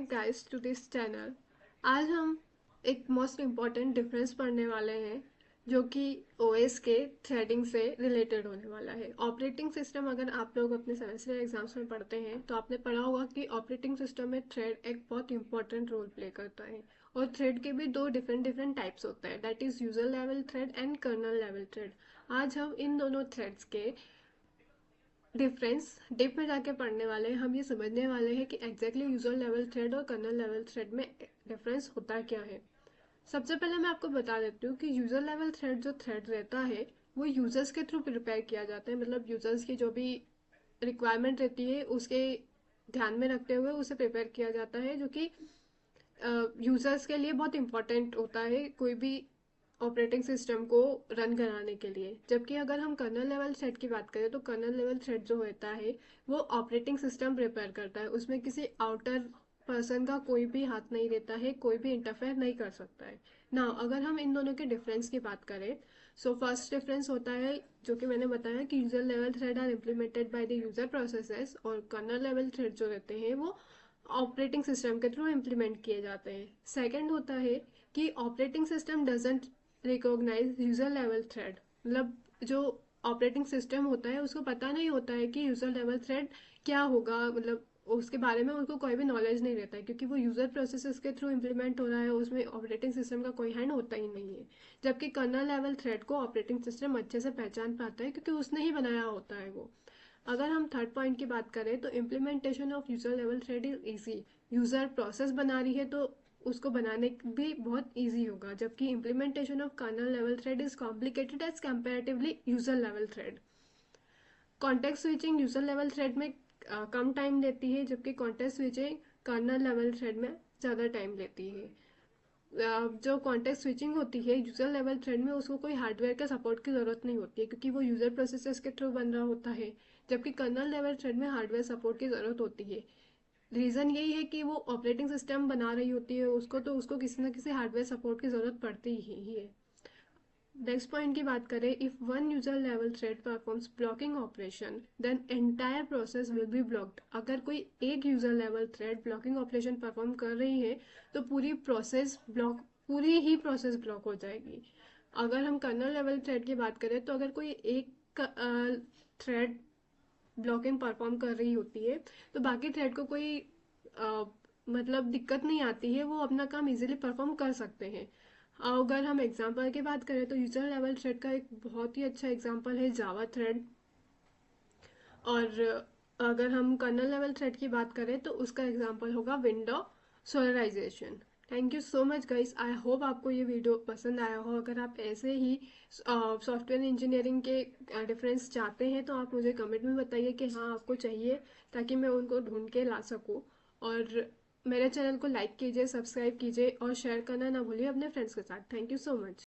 Back guys to this channel. आज हम एक मोस्ट इम्पॉर्टेंट डिफरेंस पढ़ने वाले हैं जो कि ओएस के थ्रेडिंग से रिलेटेड होने वाला है। ऑपरेटिंग सिस्टम अगर आप लोग अपने सेमेस्टर एग्जाम्स में पढ़ते हैं तो आपने पढ़ा होगा कि ऑपरेटिंग सिस्टम में थ्रेड एक बहुत इंपॉर्टेंट रोल प्ले करता है। और थ्रेड के भी दो डिफरेंट डिफरेंट टाइप्स होते हैं, that is user level thread and kernel level thread. आज हम इन दोनों थ्रेड्स के डिफरेंस डीप में जाके पढ़ने वाले हैं। हम ये समझने वाले हैं कि एग्जैक्टली यूजर लेवल थ्रेड और कर्नल लेवल थ्रेड में डिफरेंस होता क्या है। सबसे पहले मैं आपको बता देती हूँ कि यूजर लेवल थ्रेड जो थ्रेड रहता है वो यूजर्स के थ्रू प्रिपेयर किया जाता है, मतलब यूजर्स की जो भी रिक्वायरमेंट रहती है उसके ध्यान में रखते हुए उसे प्रिपेयर किया जाता है, जो कि यूजर्स के लिए बहुत इंपॉर्टेंट होता है कोई भी ऑपरेटिंग सिस्टम को रन कराने के लिए। जबकि अगर हम कर्नल लेवल थ्रेड की बात करें तो कर्नल लेवल थ्रेड जो होता है वो ऑपरेटिंग सिस्टम प्रिपेयर करता है, उसमें किसी आउटर पर्सन का कोई भी हाथ नहीं रहता है, कोई भी इंटरफेयर नहीं कर सकता है ना। अगर हम इन दोनों के डिफरेंस की बात करें सो फर्स्ट डिफरेंस होता है जो कि मैंने बताया कि user level thread are implemented by the user processes, और कर्नल लेवल थ्रेड जो रहते हैं वो ऑपरेटिंग सिस्टम के थ्रू इम्प्लीमेंट किए जाते हैं। सेकंड होता है कि operating system doesn't recognise user level thread, मतलब जो ऑपरेटिंग सिस्टम होता है उसको पता नहीं होता है कि यूजर लेवल थ्रेड क्या होगा, मतलब उसके बारे में उनको कोई भी नॉलेज नहीं रहता है क्योंकि वो यूजर प्रोसेसेस के थ्रू इम्प्लीमेंट हो रहा है, उसमें ऑपरेटिंग सिस्टम का कोई हैंड होता ही नहीं है। जबकि कर्नल लेवल थ्रेड को ऑपरेटिंग सिस्टम अच्छे से पहचान पाता है क्योंकि उसने ही बनाया होता है वो। अगर हम थर्ड पॉइंट की बात करें तो implementation of user level thread is easy. User process बना रही है तो उसको बनाने भी बहुत ईजी होगा, जबकि implementation of kernel level thread is complicated as comparatively user level thread. Context switching user level thread में कम टाइम लेती है, जबकि context switching kernel level thread में ज़्यादा टाइम लेती है। जो कॉन्टेक्स्ट स्विचिंग होती है यूजर लेवल थ्रेड में उसको कोई हार्डवेयर का सपोर्ट की ज़रूरत नहीं होती है क्योंकि वो यूजर प्रोसेसर्स के थ्रू बन रहा होता है। जबकि कर्नल लेवल थ्रेड में हार्डवेयर सपोर्ट की ज़रूरत होती है। रीज़न यही है कि वो ऑपरेटिंग सिस्टम बना रही होती है उसको, तो उसको किसी ना किसी हार्डवेयर सपोर्ट की ज़रूरत पड़ती ही है। नेक्स्ट पॉइंट की बात करें, if one user level thread performs blocking operation then entire process will be blocked. अगर कोई एक user level thread blocking operation perform कर रही है तो पूरी ही प्रोसेस ब्लॉक हो जाएगी। अगर हम कर्नल लेवल थ्रेड की बात करें तो अगर कोई एक थ्रेड ब्लॉकिंग परफॉर्म कर रही होती है तो बाकी थ्रेड को कोई अ, मतलब दिक्कत नहीं आती है, वो अपना काम इजीली परफॉर्म कर सकते हैं। अगर हम एग्जांपल की बात करें तो यूजर लेवल थ्रेड का एक बहुत ही अच्छा एग्जांपल है जावा थ्रेड। और अगर हम कर्नल लेवल थ्रेड की बात करें तो उसका एग्जांपल होगा window solarisation. Thank you so much guys, I hope आपको ये वीडियो पसंद आया हो। अगर आप ऐसे ही सॉफ्टवेयर इंजीनियरिंग के डिफरेंस चाहते हैं तो आप मुझे कमेंट में बताइए कि हाँ आपको चाहिए, ताकि मैं उनको ढूंढ के ला सकूँ। और मेरे चैनल को लाइक कीजिए, सब्सक्राइब कीजिए और शेयर करना ना भूलिए अपने फ्रेंड्स के साथ। Thank you so much.